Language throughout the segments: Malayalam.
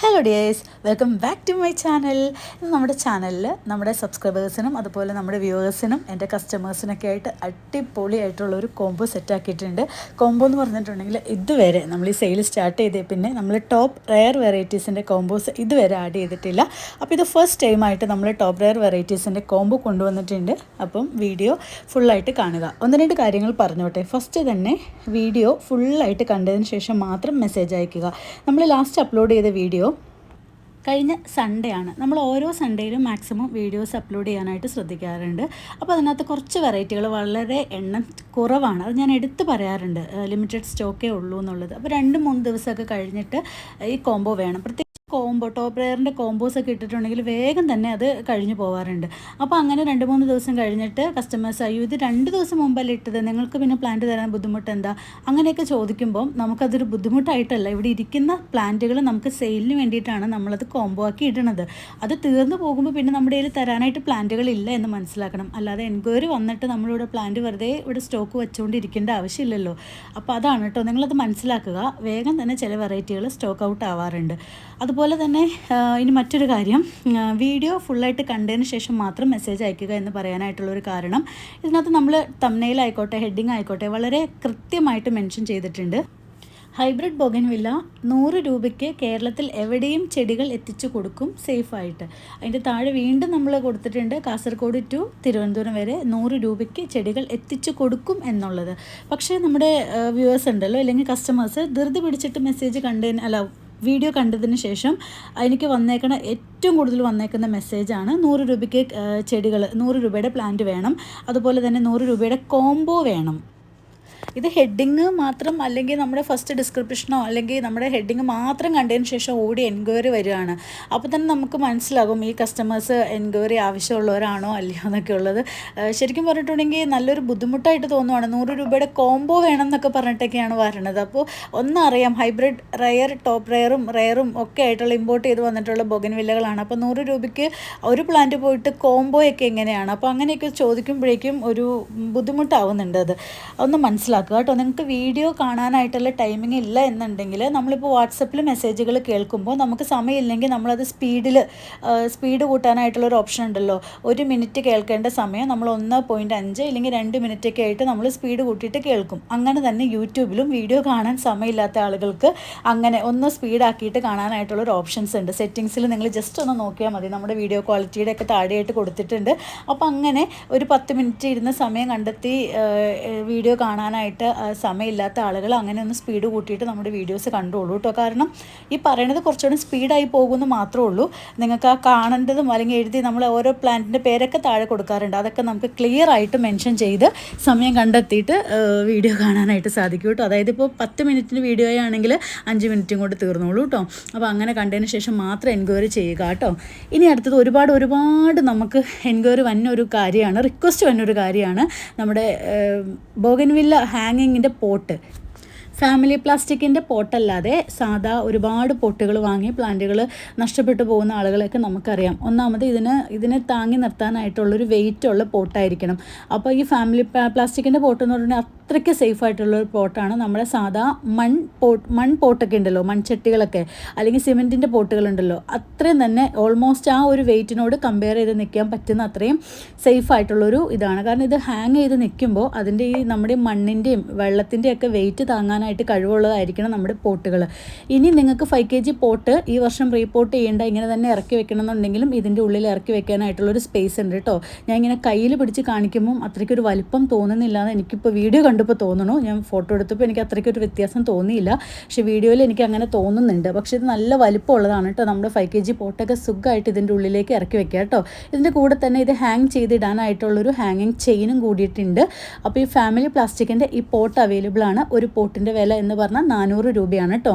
Hello dears, welcome back to my channel. നമ്മുടെ ചാനലിൽ നമ്മുടെ സബ്സ്ക്രൈബേഴ്സിനും അതുപോലെ നമ്മുടെ വ്യൂവേഴ്സിനും എൻ്റെ കസ്റ്റമേഴ്സിനൊക്കെ ആയിട്ട് അടിപൊളിയായിട്ടുള്ളൊരു കോംബോ സെറ്റാക്കിയിട്ടുണ്ട്. കോംബോ എന്ന് പറഞ്ഞിട്ടുണ്ടെങ്കിൽ ഇതുവരെ നമ്മൾ ഈ സെയിൽ സ്റ്റാർട്ട് ചെയ്തേ പിന്നെ നമ്മൾ ടോപ്പ് റെയർ വെറൈറ്റീസിൻ്റെ കോംബോസ് ഇതുവരെ ആഡ് ചെയ്തിട്ടില്ല. അപ്പോൾ ഇത് ഫസ്റ്റ് ടൈമായിട്ട് നമ്മൾ ടോപ്പ് റെയർ വെറൈറ്റീസിൻ്റെ കോംബോ കൊണ്ടുവന്നിട്ടുണ്ട്. അപ്പം വീഡിയോ ഫുള്ളായിട്ട് കാണുക. ഒന്ന് രണ്ട് കാര്യങ്ങൾ പറഞ്ഞോട്ടെ. ഫസ്റ്റ് തന്നെ വീഡിയോ ഫുള്ളായിട്ട് കണ്ടതിന് ശേഷം മാത്രം മെസ്സേജ് അയയ്ക്കുക. നമ്മൾ ലാസ്റ്റ് അപ്ലോഡ് ചെയ്ത വീഡിയോ കഴിഞ്ഞ സൺഡേ ആണ്. നമ്മൾ ഓരോ സൺഡേയിലും മാക്സിമം വീഡിയോസ് അപ്ലോഡ് ചെയ്യാനായിട്ട് ശ്രദ്ധിക്കാറുണ്ട്. അപ്പോൾ അതിനകത്ത് കുറച്ച് വെറൈറ്റികൾ വളരെ എണ്ണം കുറവാണ്. അത് ഞാൻ എടുത്ത് പറയാറുണ്ട്, ലിമിറ്റഡ് സ്റ്റോക്കേ ഉള്ളൂ എന്നുള്ളത്. അപ്പോൾ 2-3 ദിവസമൊക്കെ കഴിഞ്ഞിട്ട് ഈ കോംബോ വേണം. പ്രത്യേകിച്ച് കോംബോ ടോപ്പ് റെയറിൻ്റെ കോംബോസൊക്കെ ഇട്ടിട്ടുണ്ടെങ്കിൽ വേഗം തന്നെ അത് കഴിഞ്ഞു പോകാറുണ്ട്. അപ്പോൾ അങ്ങനെ 2-3 ദിവസം കഴിഞ്ഞിട്ട് കസ്റ്റമേഴ്സ് അയ്യോ ഇത് 2 ദിവസം മുമ്പല്ലേ ഇട്ടത്, നിങ്ങൾക്ക് പിന്നെ പ്ലാന്റ് തരാൻ ബുദ്ധിമുട്ട് എന്താ, അങ്ങനെയൊക്കെ ചോദിക്കുമ്പോൾ നമുക്കതൊരു ബുദ്ധിമുട്ടായിട്ടല്ല. ഇവിടെ ഇരിക്കുന്ന പ്ലാന്റുകൾ നമുക്ക് സെയിലിന് വേണ്ടിയിട്ടാണ് നമ്മളത് കോംബോ ആക്കി ഇടണത്. അത് തീർന്നു പോകുമ്പോൾ പിന്നെ നമ്മുടെ കയ്യിൽ തരാനായിട്ട് പ്ലാന്റുകളില്ല എന്ന് മനസ്സിലാക്കണം. അല്ലാതെ എൻക്വയറി വന്നിട്ട് നമ്മളിവിടെ പ്ലാന്റ് വെറുതെ ഇവിടെ സ്റ്റോക്ക് വെച്ചുകൊണ്ടിരിക്കേണ്ട ആവശ്യമില്ലല്ലോ. അപ്പോൾ അതാണ് കേട്ടോ, നിങ്ങളത് മനസ്സിലാക്കുക. വേഗം തന്നെ ചില വെറൈറ്റികൾ സ്റ്റോക്ക് ഔട്ട് ആവാറുണ്ട്. അതുപോലെ തന്നെ ഇനി മറ്റൊരു കാര്യം, വീഡിയോ ഫുള്ളായിട്ട് കണ്ടതിന് ശേഷം മാത്രം മെസ്സേജ് അയക്കുക എന്ന് പറയാനായിട്ടുള്ളൊരു കാരണം, ഇതിനകത്ത് നമ്മൾ തംബ്നെയിൽ ആയിക്കോട്ടെ ഹെഡിങ് ആയിക്കോട്ടെ വളരെ കൃത്യമായിട്ട് മെൻഷൻ ചെയ്തിട്ടുണ്ട്. ഹൈബ്രിഡ് ബൊഗൻവില്ല 100 രൂപയ്ക്ക് കേരളത്തിൽ എവിടെയും ചെടികൾ എത്തിച്ചു കൊടുക്കും സേഫായിട്ട്. അതിൻ്റെ താഴെ വീണ്ടും നമ്മൾ കൊടുത്തിട്ടുണ്ട് കാസർഗോഡ് ടു തിരുവനന്തപുരം വരെ 100 രൂപയ്ക്ക് ചെടികൾ എത്തിച്ചു കൊടുക്കും എന്നുള്ളത്. പക്ഷേ നമ്മുടെ വ്യൂവേഴ്സ് ഉണ്ടല്ലോ, അല്ലെങ്കിൽ കസ്റ്റമേഴ്സ് ധൃതി പിടിച്ചിട്ട് മെസ്സേജ് വീഡിയോ കണ്ടതിന് ശേഷം എനിക്ക് വന്നേക്കുന്ന ഏറ്റവും കൂടുതൽ വന്നേക്കുന്ന മെസ്സേജാണ് 100 രൂപയ്ക്ക് ചെടികൾ, 100 രൂപയുടെ പ്ലാന്റ് വേണം, അതുപോലെ തന്നെ 100 രൂപയുടെ കോംബോ വേണം. ഇത് ഹെഡിങ് മാത്രം അല്ലെങ്കിൽ നമ്മുടെ ഫസ്റ്റ് ഡിസ്ക്രിപ്ഷനോ അല്ലെങ്കിൽ നമ്മുടെ ഹെഡിങ് മാത്രം കണ്ടതിന് ശേഷം ഓടി എൻക്വയറി വരികയാണ്. അപ്പോൾ തന്നെ നമുക്ക് മനസ്സിലാകും ഈ കസ്റ്റമേഴ്സ് എൻക്വയറി ആവശ്യമുള്ളവരാണോ അല്ലയോ എന്നൊക്കെ ഉള്ളത്. ശരിക്കും പറഞ്ഞിട്ടുണ്ടെങ്കിൽ നല്ലൊരു ബുദ്ധിമുട്ടായിട്ട് തോന്നുവാണ്. 100 രൂപയുടെ കോംബോ വേണം എന്നൊക്കെ പറഞ്ഞിട്ടൊക്കെയാണ് വരണത്. അപ്പോൾ ഒന്നറിയാം, ഹൈബ്രിഡ് റെയർ ടോപ്പ് റെയറും ഒക്കെ ആയിട്ടുള്ള ഇമ്പോർട്ട് ചെയ്ത് വന്നിട്ടുള്ള ബൊഗൻവില്ലകളാണ്. അപ്പോൾ 100 രൂപയ്ക്ക് ഒരു പ്ലാന്റ് പോയിട്ട് കോംബോയൊക്കെ എങ്ങനെയാണ്, അപ്പോൾ അങ്ങനെയൊക്കെ ചോദിക്കുമ്പോഴേക്കും ഒരു ബുദ്ധിമുട്ടാവുന്നുണ്ട്. അത് ഒന്ന് മനസ്സിലാക്കുക കേട്ടോ. നിങ്ങൾക്ക് വീഡിയോ കാണാനായിട്ടുള്ള ടൈമിംഗ് ഇല്ല എന്നുണ്ടെങ്കിൽ നമ്മളിപ്പോൾ വാട്സപ്പിൽ മെസ്സേജുകൾ കേൾക്കുമ്പോൾ നമുക്ക് സമയമില്ലെങ്കിൽ നമ്മളത് സ്പീഡ് കൂട്ടാനായിട്ടുള്ളൊരു ഓപ്ഷൻ ഉണ്ടല്ലോ. 1 മിനിറ്റ് കേൾക്കേണ്ട സമയം നമ്മൾ 1.5 അല്ലെങ്കിൽ 2 മിനിറ്റൊക്കെ ആയിട്ട് നമ്മൾ സ്പീഡ് കൂട്ടിയിട്ട് കേൾക്കും. അങ്ങനെ തന്നെ യൂട്യൂബിലും വീഡിയോ കാണാൻ സമയമില്ലാത്ത ആളുകൾക്ക് അങ്ങനെ ഒന്ന് സ്പീഡാക്കിയിട്ട് കാണാനായിട്ടുള്ളൊരു ഓപ്ഷൻസ് ഉണ്ട്. സെറ്റിങ്സിൽ നിങ്ങൾ ജസ്റ്റ് ഒന്ന് നോക്കിയാൽ മതി, നമ്മുടെ വീഡിയോ ക്വാളിറ്റിയുടെ ഒക്കെ താഴെയായിട്ട് കൊടുത്തിട്ടുണ്ട്. അപ്പോൾ അങ്ങനെ ഒരു 10 മിനിറ്റ് ഇരുന്ന സമയം കണ്ടെത്തി വീഡിയോ കാണാനായിട്ട് സമയമില്ലാത്ത ആളുകൾ അങ്ങനെ ഒന്ന് സ്പീഡ് കൂട്ടിയിട്ട് നമ്മുടെ വീഡിയോസ് കണ്ടോളൂ കേട്ടോ. കാരണം ഈ പറയണത് കുറച്ചുകൂടി സ്പീഡായി പോകുമെന്ന് മാത്രമേ ഉള്ളൂ. നിങ്ങൾക്ക് ആ കാണേണ്ടതും അല്ലെങ്കിൽ എഴുതി നമ്മൾ ഓരോ പ്ലാന്റിൻ്റെ പേരൊക്കെ താഴെ കൊടുക്കാറുണ്ട്. അതൊക്കെ നമുക്ക് ക്ലിയർ ആയിട്ട് മെൻഷൻ ചെയ്ത് സമയം കണ്ടെത്തിയിട്ട് വീഡിയോ കാണാനായിട്ട് സാധിക്കും കേട്ടോ. അതായത് ഇപ്പോൾ 10 മിനിറ്റിന് വീഡിയോ ആണെങ്കിൽ 5 മിനിറ്റും കൊണ്ട് തീർന്നോളൂ കേട്ടോ. അപ്പോൾ അങ്ങനെ കണ്ടതിന് ശേഷം മാത്രം എൻക്വയറി ചെയ്യുക കേട്ടോ. ഇനി അടുത്തത് ഒരുപാട് നമുക്ക് എൻക്വയറി വന്നൊരു കാര്യമാണ്, റിക്വസ്റ്റ് വന്നൊരു കാര്യമാണ് നമ്മുടെ ബോഗൻവില്ല ഹാങ്ങിങ്ങിൻ്റെ പോട്ട്. ഫാമിലി പ്ലാസ്റ്റിക്കിൻ്റെ പോട്ടല്ലാതെ സാധാ ഒരുപാട് പോട്ടുകൾ വാങ്ങി പ്ലാന്റുകൾ നഷ്ടപ്പെട്ടു പോകുന്ന ആളുകളെയൊക്കെ നമുക്കറിയാം. ഒന്നാമത് ഇതിനെ താങ്ങി നിർത്താനായിട്ടുള്ളൊരു വെയിറ്റുള്ള പോട്ടായിരിക്കണം. അപ്പോൾ ഈ ഫാമിലി പ്ലാസ്റ്റിക്കിൻ്റെ പോട്ട് എന്ന് പറഞ്ഞാൽ അത്രയ്ക്ക് സേഫായിട്ടുള്ളൊരു പോട്ടാണ്. നമ്മുടെ സാധാ മൺ പോട്ടൊക്കെ ഉണ്ടല്ലോ, മൺചട്ടികളൊക്കെ അല്ലെങ്കിൽ സിമെൻറ്റിൻ്റെ പോട്ടുകളുണ്ടല്ലോ, അത്രയും തന്നെ ഓൾമോസ്റ്റ് ആ ഒരു വെയിറ്റിനോട് കമ്പയർ ചെയ്ത് നിൽക്കാൻ പറ്റുന്ന അത്രയും സേഫായിട്ടുള്ളൊരു ഇതാണ്. കാരണം ഇത് ഹാങ് ചെയ്ത് നിൽക്കുമ്പോൾ അതിൻ്റെ ഈ നമ്മുടെ മണ്ണിൻ്റെയും വെള്ളത്തിൻ്റെയും ഒക്കെ വെയിറ്റ് താങ്ങാനായിട്ട് കഴിവുള്ളതായിരിക്കണം നമ്മുടെ പോട്ടുകൾ. ഇനി നിങ്ങൾക്ക് 5 kg പോട്ട് ഈ വർഷം റീപോർട്ട് ചെയ്യേണ്ട, ഇങ്ങനെ തന്നെ ഇറക്കി വെക്കണം എന്നുണ്ടെങ്കിലും ഇതിൻ്റെ ഉള്ളിൽ ഇറക്കി വെക്കാനായിട്ടുള്ളൊരു സ്പേസ് ഉണ്ട് കേട്ടോ. ഞാൻ ഇങ്ങനെ കയ്യിൽ പിടിച്ച് കാണിക്കുമ്പം അത്രയ്ക്കൊരു വലിപ്പം തോന്നുന്നില്ല എന്ന് എനിക്കിപ്പോൾ വീഡിയോ കണ്ടപ്പോൾ തോന്നണു. ഞാൻ ഫോട്ടോ എടുത്തപ്പോൾ എനിക്ക് അത്രയ്ക്കൊരു വ്യത്യാസം തോന്നിയില്ല, പക്ഷേ വീഡിയോയിൽ എനിക്ക് അങ്ങനെ തോന്നുന്നുണ്ട്. പക്ഷേ ഇത് നല്ല വലിപ്പമുള്ളതാണ് കേട്ടോ. നമ്മുടെ 5 kg പോട്ടൊക്കെ സുഖമായിട്ട് ഇതിൻ്റെ ഉള്ളിലേക്ക് ഇറക്കി വെക്കുക കേട്ടോ. ഇതിൻ്റെ കൂടെ തന്നെ ഇത് ഹാങ് ചെയ്തിടാനായിട്ടുള്ളൊരു ഹാങ്ങിങ് ചെയിനും കൂടിയിട്ടുണ്ട്. അപ്പോൾ ഈ ഫാമിലി പ്ലാസ്റ്റിക്കിൻ്റെ ഈ പോട്ട് അവൈലബിൾ ആണ്. ഒരു പോട്ടിൻ്റെ വില എന്ന് പറഞ്ഞാൽ 400 രൂപയാണ് കേട്ടോ.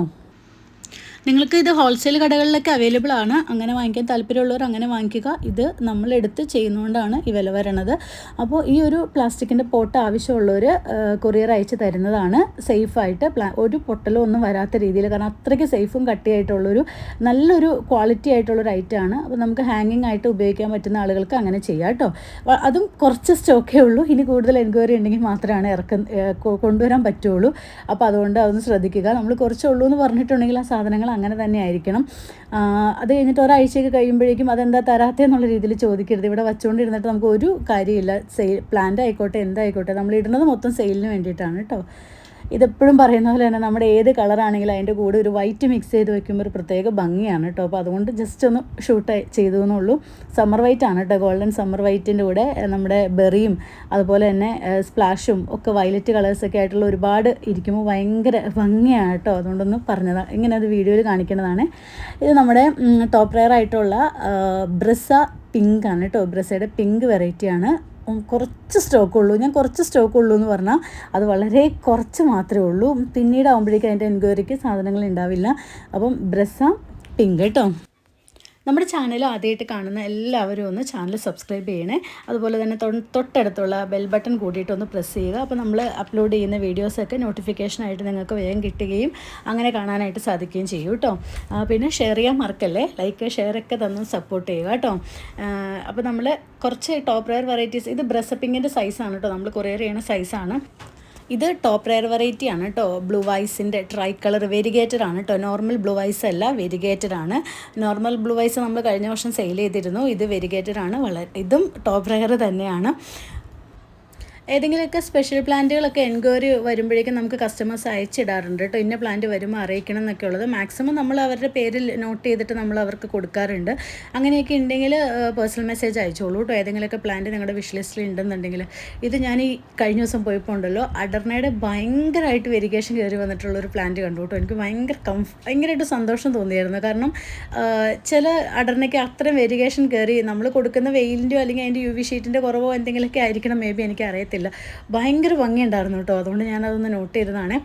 നിങ്ങൾക്ക് ഇത് ഹോൾസെയിൽ കടകളിലൊക്കെ അവൈലബിൾ ആണ്. അങ്ങനെ വാങ്ങിക്കാൻ താല്പര്യമുള്ളവർ അങ്ങനെ വാങ്ങിക്കുക. ഇത് നമ്മളെടുത്ത് ചെയ്യുന്നതുകൊണ്ടാണ് ഈ വില വരണത്. അപ്പോൾ ഈ ഒരു പ്ലാസ്റ്റിക്കിൻ്റെ പോട്ട് ആവശ്യമുള്ളവർ കൊറിയർ അയച്ച് തരുന്നതാണ്. സേഫായിട്ട് ഒരു പൊട്ടലോ ഒന്നും വരാത്ത രീതിയിൽ, കാരണം അത്രയ്ക്ക് സേഫും കട്ടിയായിട്ടുള്ളൊരു നല്ലൊരു ക്വാളിറ്റി ആയിട്ടുള്ളൊരു ഐറ്റമാണ്. അപ്പോൾ നമുക്ക് ഹാങ്ങിങ് ആയിട്ട് ഉപയോഗിക്കാൻ പറ്റുന്ന ആളുകൾക്ക് അങ്ങനെ ചെയ്യാം കേട്ടോ. അതും കുറച്ച് സ്റ്റോക്കേ ഉള്ളൂ. ഇനി കൂടുതൽ എൻക്വയറി ഉണ്ടെങ്കിൽ മാത്രമാണ് കൊണ്ടുവരാൻ പറ്റുള്ളൂ. അപ്പോൾ അതുകൊണ്ട് അതൊന്ന് ശ്രദ്ധിക്കുക. നമ്മൾ കുറച്ചുള്ളൂ എന്ന് പറഞ്ഞിട്ടുണ്ടെങ്കിൽ ആ സാധനങ്ങൾ അങ്ങനെ തന്നെ ആയിരിക്കണം. അത് കഴിഞ്ഞിട്ട് ഒരാഴ്ചയൊക്കെ കഴിയുമ്പോഴേക്കും അതെന്താ തരാത്തതെന്നുള്ള രീതിയിൽ ചോദിക്കരുത്. ഇവിടെ വച്ചുകൊണ്ടിരുന്നിട്ട് നമുക്ക് ഒരു കാര്യമില്ല. പ്ലാന്റ് ആയിക്കോട്ടെ എന്തായിക്കോട്ടെ നമ്മൾ ഇടുന്നത് മൊത്തം സെയിലിന് വേണ്ടിയിട്ടാണ് കേട്ടോ. ഇതെപ്പോഴും പറയുന്ന പോലെ തന്നെ നമ്മുടെ ഏത് കളറാണെങ്കിലും അതിൻ്റെ കൂടെ ഒരു വൈറ്റ് മിക്സ് ചെയ്ത് വെക്കുമ്പോൾ ഒരു പ്രത്യേക ഭംഗിയാണ് കേട്ടോ. അപ്പോൾ അതുകൊണ്ട് ജസ്റ്റ് ഒന്ന് ഷൂട്ട് ചെയ്തു എന്നുള്ളൂ. സമ്മർ വൈറ്റ് ആണ് കേട്ടോ, ഗോൾഡൻ സമ്മർ വൈറ്റിൻ്റെ കൂടെ നമ്മുടെ ബെറിയും അതുപോലെ തന്നെ സ്പ്ലാഷും ഒക്കെ വയലറ്റ് കളേഴ്സൊക്കെ ആയിട്ടുള്ള ഒരുപാട് ഇരിക്കുമ്പോൾ ഭയങ്കര ഭംഗിയാണ് കേട്ടോ. അതുകൊണ്ടൊന്ന് പറഞ്ഞതാണ്, ഇങ്ങനെ അത് വീഡിയോയിൽ കാണിക്കുന്നതാണ്. ഇത് നമ്മുടെ ടോപ്പ് റെയർ ആയിട്ടുള്ള ബ്രസ പിങ്ക് ആണ് കേട്ടോ. ബ്രസയുടെ പിങ്ക് വെറൈറ്റിയാണ്. കുറച്ച് സ്റ്റോക്കുള്ളൂ. ഞാൻ കുറച്ച് സ്റ്റോക്കുള്ളൂ എന്ന് പറഞ്ഞാൽ അത് വളരെ കുറച്ച് മാത്രമേ ഉള്ളൂ. പിന്നീട് ആകുമ്പോഴേക്കും അതിൻ്റെ എൻക്വയറിക്ക് സാധനങ്ങൾ ഉണ്ടാവില്ല. അപ്പം ബ്രസ പിങ്ക് കേട്ടോ. നമ്മുടെ ചാനൽ ആദ്യമായിട്ട് കാണുന്ന എല്ലാവരും ഒന്ന് ചാനൽ സബ്സ്ക്രൈബ് ചെയ്യണേ. അതുപോലെ തന്നെ തൊട്ടടുത്തുള്ള ബെൽ ബട്ടൺ കൂടിയിട്ട് ഒന്ന് പ്രസ് ചെയ്യുക. അപ്പോൾ നമ്മൾ അപ്ലോഡ് ചെയ്യുന്ന വീഡിയോസൊക്കെ നോട്ടിഫിക്കേഷനായിട്ട് നിങ്ങൾക്ക് വേഗം കിട്ടുകയും അങ്ങനെ കാണാനായിട്ട് സാധിക്കുകയും ചെയ്യും കേട്ടോ. പിന്നെ ഷെയർ ചെയ്യാൻ മറക്കല്ലേ, ലൈക്ക് ഷെയറൊക്കെ തന്ന് സപ്പോർട്ട് ചെയ്യുക കേട്ടോ. അപ്പോൾ നമ്മൾ കുറച്ച് ടോപ്പ് റെയർ വെറൈറ്റീസ്, ഇത് ബ്രസപ്പിങ്ങിൻ്റെ സൈസാണ് കേട്ടോ, നമ്മൾ കൊറിയർ ചെയ്യുന്ന സൈസാണ്. ഇത് ടോപ്പ് റെയർ വെറൈറ്റി ആണ് കേട്ടോ. ബ്ലൂ വൈസിൻ്റെ ട്രൈ കളർ വെരിഗേറ്റഡ് ആണ് കേട്ടോ. നോർമൽ ബ്ലൂ വൈസ് അല്ല, വെരിഗേറ്റഡ് ആണ്. നോർമൽ ബ്ലൂ വൈസ് നമ്മൾ കഴിഞ്ഞ വർഷം സെയിൽ ചെയ്തിരുന്നു. ഇത് വെരിഗേറ്റഡ് ആണ്. ഇതും ടോപ്പ് റെയർ തന്നെയാണ്. ഏതെങ്കിലുമൊക്കെ സ്പെഷ്യൽ പ്ലാന്റുകളൊക്കെ എൻക്വയറി വരുമ്പോഴേക്കും നമുക്ക് കസ്റ്റമേഴ്സ് അയച്ചിടാറുണ്ട് കേട്ടോ. ഇന്ന പ്ലാന്റ് വരുമ്പോൾ അറിയിക്കണം എന്നൊക്കെ ഉള്ളത്. മാക്സിമം നമ്മൾ അവരുടെ പേരിൽ നോട്ട് ചെയ്തിട്ട് നമ്മൾ അവർക്ക് കൊടുക്കാറുണ്ട്. അങ്ങനെയൊക്കെ ഉണ്ടെങ്കിൽ പേഴ്സണൽ മെസ്സേജ് അയച്ചോളൂ കേട്ടോ. ഏതെങ്കിലുമൊക്കെ പ്ലാന്റ് നിങ്ങളുടെ വിഷ് ലിസ്റ്റിൽ ഉണ്ടെന്നുണ്ടെങ്കിൽ. ഇത് ഞാൻ ഈ കഴിഞ്ഞ ദിവസം പോയപ്പോൾ ഉണ്ടല്ലോ, അഡർണയുടെ ഭയങ്കരമായിട്ട് വെരിഗേഷൻ കയറി വന്നിട്ടുള്ളൊരു പ്ലാന്റ് കണ്ടു കേട്ടോ. എനിക്ക് ഭയങ്കരമായിട്ട് സന്തോഷം തോന്നിയായിരുന്നു. കാരണം ചില അഡർണയ്ക്ക് അത്രയും വെരിഗേഷൻ കയറി നമ്മൾ കൊടുക്കുന്ന വെയിലിൻ്റെയോ അല്ലെങ്കിൽ അതിൻ്റെ UV ഷീറ്റിൻ്റെ കുറവോ എന്തെങ്കിലുമൊക്കെ ആയിരിക്കണം, മേ ബി എനിക്കറിയത്തില്ല. ഭയങ്കര ഭംഗിയുണ്ടായിരുന്നു കേട്ടോ. അതുകൊണ്ട് ഞാനതൊന്ന് നോട്ട് ചെയ്തതാണ്.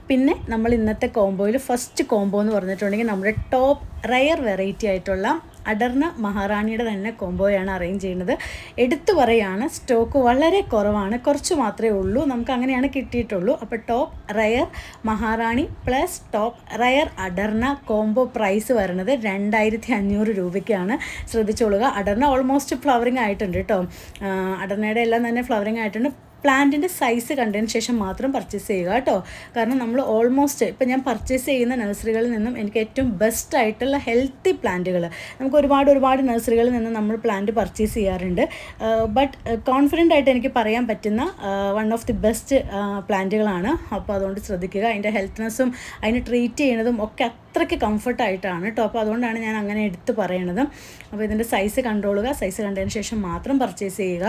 പിന്നെ നമ്മൾ ഇന്നത്തെ കോംബോയിൽ ഫസ്റ്റ് കോംബോ എന്ന് പറഞ്ഞിട്ടുണ്ടെങ്കിൽ നമ്മുടെ ടോപ്പ് റെയർ വെറൈറ്റി ആയിട്ടുള്ള അഡർണ മഹാറാണിയുടെ തന്നെ കോംബോയാണ് അറേഞ്ച് ചെയ്യുന്നത്. എടുത്തു പറയുകയാണ്, സ്റ്റോക്ക് വളരെ കുറവാണ്, കുറച്ച് മാത്രമേ ഉള്ളൂ, നമുക്ക് അങ്ങനെയാണ് കിട്ടിയിട്ടുള്ളൂ. അപ്പോൾ top rare Maharani plus top rare അഡർണ കോംബോ പ്രൈസ് വരുന്നത് 2500 രൂപയ്ക്കാണ്. ശ്രദ്ധിച്ചോളുക. അഡർണ ഓൾമോസ്റ്റ് ഫ്ലവറിങ് ആയിട്ടുണ്ട് കേട്ടോ. അഡർണയുടെ എല്ലാം തന്നെ ഫ്ലവറിങ് ആയിട്ടുണ്ട്. പ്ലാന്റിൻ്റെ സൈസ് കണ്ടതിന് ശേഷം മാത്രം പർച്ചേസ് ചെയ്യുക കേട്ടോ. കാരണം നമ്മൾ ഓൾമോസ്റ്റ് ഇപ്പം ഞാൻ പർച്ചേസ് ചെയ്യുന്ന നഴ്സറികളിൽ നിന്നും എനിക്ക് ഏറ്റവും ബെസ്റ്റ് ആയിട്ടുള്ള ഹെൽത്തി പ്ലാന്റുകൾ നമുക്ക് ഒരുപാട് നഴ്സറികളിൽ നിന്ന് നമ്മൾ പ്ലാന്റ് പർച്ചേസ് ചെയ്യാറുണ്ട്. ബട്ട് കോൺഫിഡൻ്റ് ആയിട്ട് എനിക്ക് പറയാൻ പറ്റുന്ന വൺ ഓഫ് ദി ബെസ്റ്റ് പ്ലാന്റുകളാണ്. അപ്പോൾ അതുകൊണ്ട് ശ്രദ്ധിക്കുക. അതിൻ്റെ ഹെൽത്ത്നെസ്സും അതിന് ട്രീറ്റ് ചെയ്യുന്നതും ഒക്കെ അത്രയ്ക്ക് കംഫർട്ടായിട്ടാണ് കേട്ടോ. അപ്പോൾ അതുകൊണ്ടാണ് ഞാൻ അങ്ങനെ എടുത്ത് പറയണത്. അപ്പോൾ ഇതിൻ്റെ സൈസ് കണ്ടോളുക. സൈസ് കണ്ടതിന് ശേഷം മാത്രം പർച്ചേസ് ചെയ്യുക.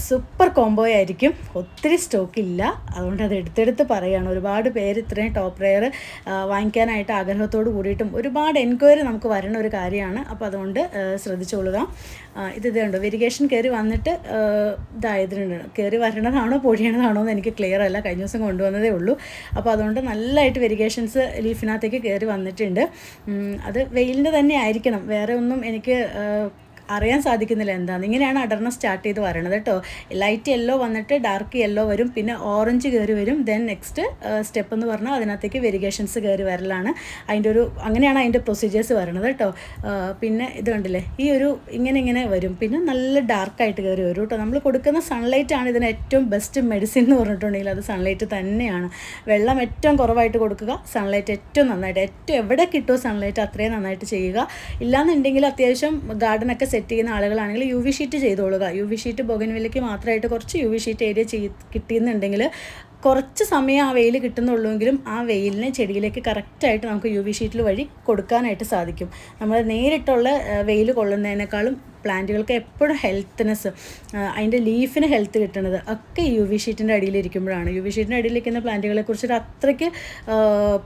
സൂപ്പർ കോംബോ ആയിരിക്കും. ഒത്തിരി സ്റ്റോക്കില്ല, അതുകൊണ്ട് അത് എടുത്തെടുത്ത് പറയുകയാണ്. ഒരുപാട് പേര് ഇത്രയും ടോപ്പ് റെയർ വാങ്ങിക്കാനായിട്ട് ആഗ്രഹത്തോട് കൂടിയിട്ടും ഒരുപാട് എൻക്വയറി നമുക്ക് വരുന്ന ഒരു കാര്യമാണ്. അപ്പോൾ അതുകൊണ്ട് ശ്രദ്ധിച്ചോളുക. ഇതുണ്ട് വെരിഗേഷൻ കയറി വന്നിട്ട് ഇതായതിനുണ്ട്. കയറി വരണതാണോ പൊഴിയണതാണോ എന്ന് എനിക്ക് ക്ലിയർ അല്ല, കഴിഞ്ഞ ദിവസം കൊണ്ടുവന്നതേ ഉള്ളൂ. അപ്പോൾ അതുകൊണ്ട് നല്ലതായിട്ട് വെരിഗേഷൻസ് ലീഫിനകത്തേക്ക് കയറി വന്നിട്ടുണ്ട്. അത് വെയിലിൻ്റെ തന്നെ ആയിരിക്കണം, വേറെ ഒന്നും എനിക്ക് അറിയാൻ സാധിക്കുന്നില്ല എന്താണ്. ഇങ്ങനെയാണ് അഡർണ സ്റ്റാർട്ട് ചെയ്ത് വരണത് കേട്ടോ. ലൈറ്റ് യെല്ലോ വന്നിട്ട് ഡാർക്ക് യെല്ലോ വരും, പിന്നെ ഓറഞ്ച് കയറി വരും. ദെൻ നെക്സ്റ്റ് സ്റ്റെപ്പ് എന്ന് പറഞ്ഞാൽ അതിനകത്തേക്ക് വെരിഗേഷൻസ് കയറി വരലാണ്. അങ്ങനെയാണ് അതിൻ്റെ പ്രൊസീജിയേഴ്സ് വരണത് കേട്ടോ. പിന്നെ ഇത് കണ്ടില്ലേ, ഈ ഒരു ഇങ്ങനെ വരും. പിന്നെ നല്ല ഡാർക്കായിട്ട് കയറി വരും കേട്ടോ. നമ്മൾ കൊടുക്കുന്ന സൺലൈറ്റ് ആണ് ഇതിന് ഏറ്റവും ബെസ്റ്റ് മെഡിസിൻ എന്ന് പറഞ്ഞിട്ടുണ്ടെങ്കിൽ അത് സൺലൈറ്റ് തന്നെയാണ്. വെള്ളം ഏറ്റവും കുറവായിട്ട് കൊടുക്കുക, സൺലൈറ്റ് ഏറ്റവും നന്നായിട്ട്, ഏറ്റവും എവിടെ കിട്ടുമോ സൺലൈറ്റ് അത്രയും നന്നായിട്ട് ചെയ്യുക. ഇല്ലാന്നുണ്ടെങ്കിൽ അത്യാവശ്യം ഗാർഡനൊക്കെ സെറ്റ് ചെയ്യുന്ന ആളുകളാണെങ്കിൽ UV ഷീറ്റ് ചെയ്തോളുക. UV ഷീറ്റ് ബൊഗൻവില്ലയ്ക്ക് മാത്രമായിട്ട് കുറച്ച് UV ഷീറ്റ് ഏരിയ കിട്ടിയെന്നുണ്ടെങ്കിൽ കുറച്ച് സമയം ആ വെയിൽ കിട്ടുന്നുള്ളൂവെങ്കിലും ആ വെയിലിനെ ചെടിയിലേക്ക് കറക്റ്റായിട്ട് നമുക്ക് UV ഷീറ്റിൽ വഴി കൊടുക്കാനായിട്ട് സാധിക്കും. നമ്മൾ നേരിട്ടുള്ള വെയിൽ കൊള്ളുന്നതിനേക്കാളും പ്ലാന്റുകൾക്ക് എപ്പോഴും ഹെൽത്ത്നെസ്, അതിൻ്റെ ലീഫിന് ഹെൽത്ത് കിട്ടുന്നത് ഒക്കെ UV ഷീറ്റിൻ്റെ അടിയിലിരിക്കുമ്പോഴാണ്. UV ഷീറ്റിൻ്റെ അടിയിലിരിക്കുന്ന പ്ലാന്റുകളെ കുറിച്ചിട്ട് അത്രയ്ക്ക്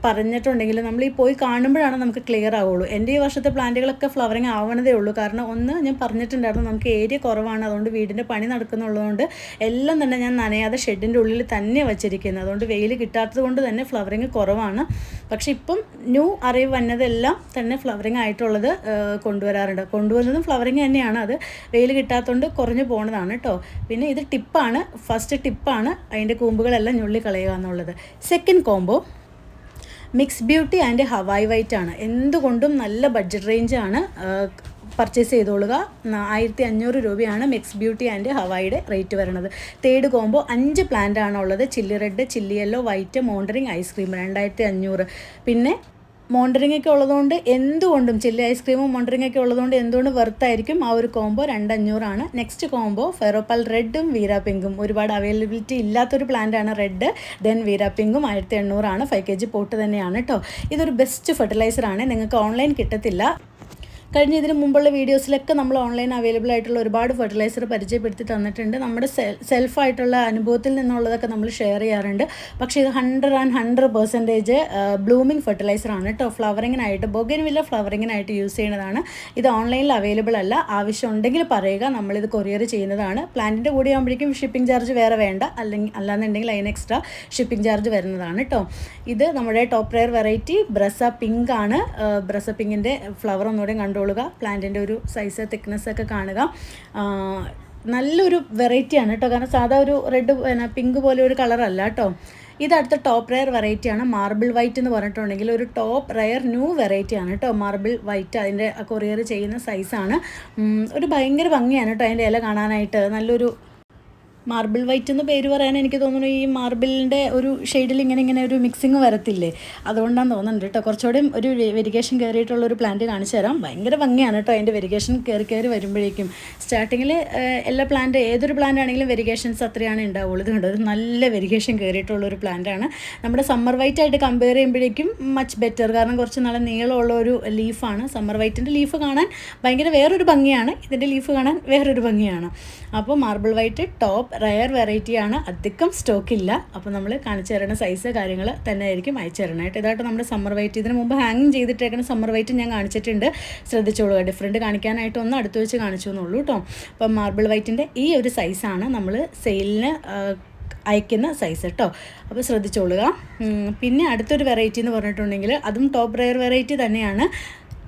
പറഞ്ഞിട്ടുണ്ടെങ്കിൽ നമ്മൾ ഈ പോയി കാണുമ്പോഴാണ് നമുക്ക് ക്ലിയർ ആവുള്ളൂ. എൻ്റെ ഈ വർഷത്തെ പ്ലാന്റുകളൊക്കെ ഫ്ലവറിങ് ആവണതേ ഉള്ളൂ. കാരണം ഒന്ന് ഞാൻ പറഞ്ഞിട്ടുണ്ടായിരുന്നു, നമുക്ക് ഏരിയ കുറവാണ്, അതുകൊണ്ട് വീടിൻ്റെ പണി നടക്കുന്നുള്ളതുകൊണ്ട് എല്ലാം തന്നെ ഞാൻ നനയാതെ ഷെഡിൻ്റെ ഉള്ളിൽ തന്നെ വെച്ചിരിക്കുന്നത്. അതുകൊണ്ട് വെയിൽ കിട്ടാത്തത് കൊണ്ട് തന്നെ ഫ്ലവറിങ് കുറവാണ്. പക്ഷെ ഇപ്പം ന്യൂ അറിവ് വന്നതെല്ലാം തന്നെ ഫ്ലവറിങ് ആയിട്ടുള്ളത് കൊണ്ടുവന്നതും ഫ്ലവറിങ് തന്നെയാണ്. അത് വെയിൽ കിട്ടാത്തതുകൊണ്ട് കുറഞ്ഞു പോകുന്നതാണ് കേട്ടോ. പിന്നെ ഇത് ടിപ്പാണ്, ഫസ്റ്റ് ടിപ്പാണ് അതിൻ്റെ കൂമ്പുകളെല്ലാം ഞുള്ളി കളയുക എന്നുള്ളത്. Second combo mix beauty and Hawaii white ആണ്. എന്തുകൊണ്ടും നല്ല ബഡ്ജറ്റ് റേഞ്ചാണ്. പർച്ചേസ് ചെയ്തോളുക. 1500 രൂപയാണ് മിക്സ് ബ്യൂട്ടി ആൻഡ് ഹവായിയുടെ റേറ്റ് വരുന്നത്. തേർഡ് കോംബോ 5 പ്ലാന്റ് ആണ് ഉള്ളത്. Chilli red, chilli yellow, white, മോണ്ടറിങ്, ഐസ്ക്രീം 2500. പിന്നെ മോണ്ടറിംഗ് ഒക്കെ ഉള്ളതുകൊണ്ട് എന്തുകൊണ്ടും ചില്ലി ഐസ്ക്രീമും മോണ്ടറിംഗ് ഒക്കെ ഉള്ളതുകൊണ്ട് എന്തുകൊണ്ടും വെർത്തായിരിക്കും. ആ ഒരു കോംബോ 2,500. നെക്സ്റ്റ് കോംബോ ഫെറോപ്പാൽ റെഡും വീര പിങ്കും. ഒരുപാട് അവൈലബിലിറ്റി ഇല്ലാത്തൊരു പ്ലാന്റാണ് റെഡ്. ദെൻ വീര പിങ്കും 1,800. 5 kg പോട്ട് തന്നെയാണ് കേട്ടോ. ഇതൊരു ബെസ്റ്റ് ഫെർട്ടിലൈസറാണ്, നിങ്ങൾക്ക് ഓൺലൈൻ കിട്ടത്തില്ല. കഴിഞ്ഞ ഇതിന് മുമ്പുള്ള വീഡിയോസിലൊക്കെ നമ്മൾ ഓൺലൈൻ അവൈലബിൾ ആയിട്ടുള്ള ഒരുപാട് ഫെർട്ടിലൈസർ പരിചയപ്പെടുത്തി തന്നിട്ടുണ്ട്. നമ്മുടെ സെൽഫായിട്ടുള്ള അനുഭവത്തിൽ നിന്നുള്ളതൊക്കെ നമ്മൾ ഷെയർ ചെയ്യാറുണ്ട്. പക്ഷേ ഇത് 100% ബ്ലൂമിങ് ഫെർട്ടിലൈസറാണ് കേട്ടോ. ഫ്ലവറിങ്ങിനായിട്ട് ബൊഗൻവില്ല ഫ്ലവറിങ്ങിനായിട്ട് യൂസ് ചെയ്യുന്നതാണ്. ഇത് ഓൺലൈനിൽ അവൈലബിൾ അല്ല. ആവശ്യം ഉണ്ടെങ്കിൽ പറയുക, നമ്മളിത് കൊറിയർ ചെയ്യുന്നതാണ്. പ്ലാന്റിൻ്റെ കൂടെ ആകുമ്പോഴേക്കും ഷിപ്പിംഗ് ചാർജ് വേറെ വേണ്ട, അല്ലാന്നുണ്ടെങ്കിൽ അതിന് എക്സ്ട്രാ ഷിപ്പിംഗ് ചാർജ് വരുന്നതാണ് കേട്ടോ. ഇത് നമ്മുടെ top rare variety Brezza pink ആണ്. ബ്രസ പിങ്കിൻ്റെ ഫ്ലവർ ഒന്നുകൂടെ കണ്ടുകൊള്ളുക. പ്ലാന്റിൻ്റെ ഒരു സൈസ് തിക്നെസ് ഒക്കെ കാണുക. നല്ലൊരു വെറൈറ്റിയാണ് കേട്ടോ. കാരണം സാധാ ഒരു റെഡ് പിങ്ക് പോലെ ഒരു കളറല്ല കേട്ടോ. ഇതടുത്ത ടോപ്പ് റെയർ വെറൈറ്റിയാണ്. മാർബിൾ വൈറ്റ് എന്ന് പറഞ്ഞിട്ടുണ്ടെങ്കിൽ ഒരു ടോപ്പ് റെയർ ന്യൂ വെറൈറ്റിയാണ് കേട്ടോ. മാർബിൾ വൈറ്റ് അതിൻ്റെ കൊറിയർ ചെയ്യുന്ന സൈസാണ്. ഒരു ഭയങ്കര ഭംഗിയാണ് കേട്ടോ അതിൻ്റെ ഇല കാണാനായിട്ട്. നല്ലൊരു മാർബിൾ വൈറ്റ് എന്ന് പേര് പറയാൻ എനിക്ക് തോന്നുന്നു ഈ മാർബിളിൻ്റെ ഒരു ഷെയ്ഡിൽ ഇങ്ങനെ ഒരു മിക്സിങ് വരത്തില്ലേ, അതുകൊണ്ടാണ് തോന്നുന്നുണ്ട് കേട്ടോ. കുറച്ചുകൂടി ഒരു വെരിഗേഷൻ കയറിയിട്ടുള്ള ഒരു പ്ലാന്റ് കാണിച്ചു തരാം. ഭയങ്കര ഭംഗിയാണ് കേട്ടോ അതിൻ്റെ വെരിഗേഷൻ കയറി വരുമ്പോഴേക്കും. സ്റ്റാർട്ടിങ്ങിൽ എല്ലാ പ്ലാന്റ് ഏതൊരു പ്ലാന്റ് ആണെങ്കിലും വെരിഗേഷൻസ് അത്രയാണ് ഉണ്ടാവുള്ളൂ. ഇത് കണ്ടോ, ഒരു നല്ല വെരിഗേഷൻ കയറിയിട്ടുള്ളൊരു പ്ലാന്റാണ്. നമ്മുടെ സമ്മർ വൈറ്റ് ആയിട്ട് കമ്പയർ ചെയ്യുമ്പോഴേക്കും മച്ച് ബെറ്റർ. കാരണം കുറച്ച് നല്ല നീളമുള്ള ഒരു ലീഫാണ്. സമ്മർ വൈറ്റിൻ്റെ ലീഫ് കാണാൻ ഭയങ്കര വേറൊരു ഭംഗിയാണ്, ഇതിൻ്റെ ലീഫ് കാണാൻ വേറൊരു ഭംഗിയാണ്. അപ്പോൾ മാർബിൾ വൈറ്റ് ടോപ്പ് റെയർ വെറൈറ്റിയാണ്. അധികം സ്റ്റോക്കില്ല. അപ്പോൾ നമ്മൾ കാണിച്ചു തരുന്ന സൈസ് കാര്യങ്ങൾ തന്നെ ആയിരിക്കും അയച്ചു തരണമായിട്ട്. ഇതായിട്ട് നമ്മുടെ സമ്മർ വൈറ്റ്. ഇതിന് മുമ്പ് ഹാങ്ങിങ് ചെയ്തിട്ടേക്കുന്ന സമ്മർ വൈറ്റ് ഞാൻ കാണിച്ചിട്ടുണ്ട്, ശ്രദ്ധിച്ചോളുക. ഡിഫറൻറ്റ് കാണിക്കാനായിട്ട് ഒന്ന് അടുത്ത് വെച്ച് കാണിച്ചു എന്നുള്ളൂ കേട്ടോ. അപ്പം മാർബിൾ വൈറ്റിൻ്റെ ഈ ഒരു സൈസാണ് നമ്മൾ സെയിലിന് അയക്കുന്ന സൈസ് കേട്ടോ. അപ്പോൾ ശ്രദ്ധിച്ചോളുക. പിന്നെ അടുത്തൊരു വെറൈറ്റി എന്ന് പറഞ്ഞിട്ടുണ്ടെങ്കിൽ അതും ടോപ്പ് റെയർ വെറൈറ്റി തന്നെയാണ്.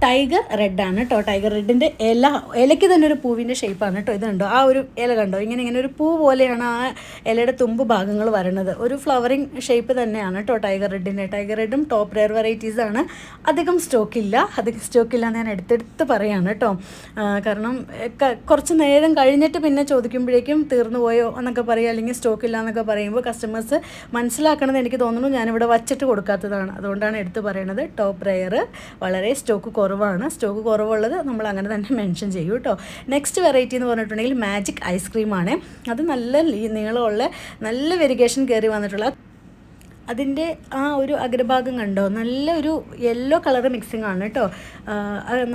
ടൈഗർ റെഡാണ് കേട്ടോ. ടൈഗർ റെഡിൻ്റെ ഇലയ്ക്ക് തന്നെ ഒരു പൂവിൻ്റെ ഷേപ്പാണ് കേട്ടോ. ഇതുണ്ടോ, ആ ഒരു ഇല കണ്ടോ, ഇങ്ങനെ ഒരു പൂ പോലെയാണ് ആ ഇലയുടെ തുമ്പ് ഭാഗങ്ങൾ വരുന്നത്. ഒരു ഫ്ലവറിങ് ഷേപ്പ് തന്നെയാണ് കേട്ടോ ടൈഗർ റെഡിൻ്റെ. ടൈഗർ റെഡും ടോപ്പ് റെയർ വെറൈറ്റീസാണ്. അധികം സ്റ്റോക്കില്ല എന്ന് ഞാൻ എടുത്തെടുത്ത് പറയാണ് കേട്ടോ. കാരണം കുറച്ച് നേരം കഴിഞ്ഞിട്ട് പിന്നെ ചോദിക്കുമ്പോഴേക്കും തീർന്നു പോയോ എന്നൊക്കെ പറയുക, അല്ലെങ്കിൽ സ്റ്റോക്കില്ല എന്നൊക്കെ പറയുമ്പോൾ കസ്റ്റമേഴ്സ് മനസ്സിലാക്കണമെന്ന് എനിക്ക് തോന്നുന്നു ഞാനിവിടെ വച്ചിട്ട് കൊടുക്കാത്തതാണ്. അതുകൊണ്ടാണ് എടുത്ത് പറയണത്. ടോപ്പ് റെയർ വളരെ സ്റ്റോക്ക് കുറവുള്ളത് നമ്മൾ അങ്ങനെ തന്നെ മെൻഷൻ ചെയ്യും കേട്ടോ. നെക്സ്റ്റ് വെറൈറ്റി എന്ന് പറഞ്ഞിട്ടുണ്ടെങ്കിൽ മാജിക് ഐസ്ക്രീമാണ്. അത് നല്ല നീളമുള്ള നല്ല വെരിഗേഷൻ കയറി വന്നിട്ടുള്ള അതിൻ്റെ ആ ഒരു അഗ്രഭാഗം കണ്ടോ, നല്ലൊരു യെല്ലോ കളർ മിക്സിംഗ് ആണ് കേട്ടോ.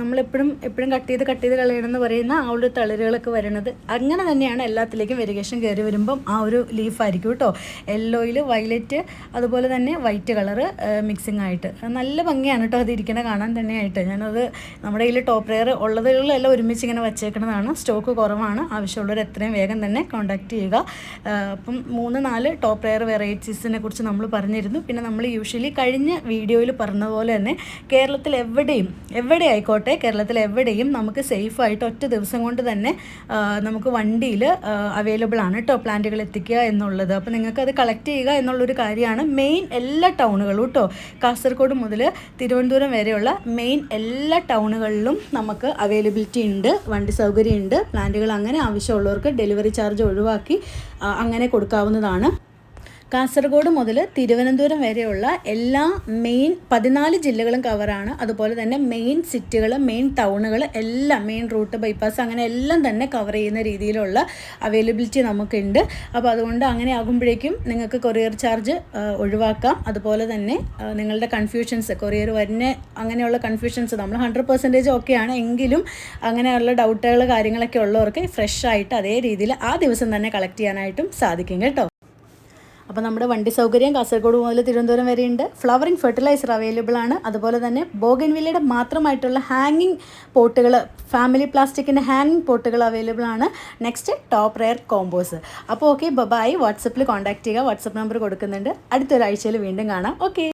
നമ്മളെപ്പോഴും കട്ട് ചെയ്ത് കളയണമെന്ന് പറയുന്ന ആ ഒരു തളിരുകളൊക്കെ വരുന്നത് അങ്ങനെ തന്നെയാണ്. എല്ലാത്തിലേക്കും വെരിഗേഷൻ കയറി വരുമ്പം ആ ഒരു ലീഫായിരിക്കും കേട്ടോ. യെല്ലോയിൽ വയലറ്റ് അതുപോലെ തന്നെ വൈറ്റ് കളറ് മിക്സിംഗ് ആയിട്ട് നല്ല ഭംഗിയാണ് കേട്ടോ അതിരിക്കണ കാണാൻ തന്നെയായിട്ട്. ഞാനത് നമ്മുടെ കയ്യിൽ ടോപ്പ് റെയർ ഉള്ളതുകളെല്ലാം ഒരുമിച്ച് ഇങ്ങനെ വച്ചേക്കുന്നതാണ്. സ്റ്റോക്ക് കുറവാണ്. ആവശ്യമുള്ളവർ എത്രയും വേഗം തന്നെ കോൺടാക്റ്റ് ചെയ്യുക. അപ്പം 3-4 ടോപ്പ് റെയർ വെറൈറ്റീസിനെ കുറിച്ച് നമ്മൾ പറഞ്ഞിരുന്നു. പിന്നെ നമ്മൾ യൂഷ്വലി കഴിഞ്ഞ വീഡിയോയിൽ പറഞ്ഞതുപോലെ തന്നെ കേരളത്തിൽ എവിടെ ആയിക്കോട്ടെ, കേരളത്തിൽ എവിടെയും നമുക്ക് സേഫായിട്ട് ഒറ്റ ദിവസം കൊണ്ട് തന്നെ നമുക്ക് വണ്ടിയിൽ അവൈലബിൾ ആണ് കേട്ടോ പ്ലാന്റുകൾ എത്തിക്കുക എന്നുള്ളത്. അപ്പോൾ നിങ്ങൾക്കത് കളക്ട് ചെയ്യുക എന്നുള്ളൊരു കാര്യമാണ്. മെയിൻ എല്ലാ ടൗണുകളും കേട്ടോ, കാസർഗോഡ് മുതൽ തിരുവനന്തപുരം വരെയുള്ള മെയിൻ എല്ലാ ടൗണുകളിലും നമുക്ക് അവൈലബിലിറ്റി ഉണ്ട്, വണ്ടി സൗകര്യം ഉണ്ട്. പ്ലാന്റുകൾ അങ്ങനെ ആവശ്യമുള്ളവർക്ക് ഡെലിവറി ചാർജ് ഒഴിവാക്കി അങ്ങനെ കൊടുക്കാവുന്നതാണ്. കാസർഗോഡ് മുതൽ തിരുവനന്തപുരം വരെയുള്ള എല്ലാ മെയിൻ 14 ജില്ലകളും കവറാണ്. അതുപോലെ തന്നെ മെയിൻ സിറ്റികൾ, മെയിൻ ടൗണുകൾ എല്ലാം, മെയിൻ റൂട്ട്, ബൈപ്പാസ് അങ്ങനെ എല്ലാം തന്നെ കവർ ചെയ്യുന്ന രീതിയിലുള്ള അവൈലബിലിറ്റി നമുക്കുണ്ട്. അപ്പോൾ അതുകൊണ്ട് അങ്ങനെ ആകുമ്പോഴേക്കും നിങ്ങൾക്ക് കൊറിയർ ചാർജ് ഒഴിവാക്കാം. അതുപോലെ തന്നെ നിങ്ങളുടെ കൺഫ്യൂഷൻസ്, കൊറിയർ വരുന്ന അങ്ങനെയുള്ള കൺഫ്യൂഷൻസ് നമ്മൾ 100% ഓക്കെയാണ് എങ്കിലും അങ്ങനെയുള്ള ഡൗട്ടുകൾ കാര്യങ്ങളൊക്കെ ഉള്ളവർക്ക് ഫ്രഷ് ആയിട്ട് അതേ രീതിയിൽ ആ ദിവസം തന്നെ കളക്ട് ചെയ്യാനായിട്ടും സാധിക്കും കേട്ടോ. അപ്പോൾ നമ്മുടെ വണ്ടി സൗകര്യം കാസർഗോഡ് മുതൽ തിരുവനന്തപുരം വരെയുണ്ട്. ഫ്ലവറിംഗ് ഫെർട്ടിലൈസർ അവൈലബിൾ ആണ്. അതുപോലെ തന്നെ ബോഗൻവില്ലയുടെ മാത്രമായിട്ടുള്ള ഹാങ്ങിങ് പോട്ടുകൾ, ഫാമിലി പ്ലാസ്റ്റിക്കിൻ്റെ ഹാങ്ങിങ് പോട്ടുകൾ അവൈലബിൾ ആണ്. Next top rare combos. അപ്പോൾ ഓക്കെ, ബൈ. വാട്സപ്പിൽ കോൺടാക്ട് ചെയ്യുക. വാട്സപ്പ് നമ്പർ കൊടുക്കുന്നുണ്ട്. അടുത്തൊരാഴ്ചയിൽ വീണ്ടും കാണാം. ഓക്കെ.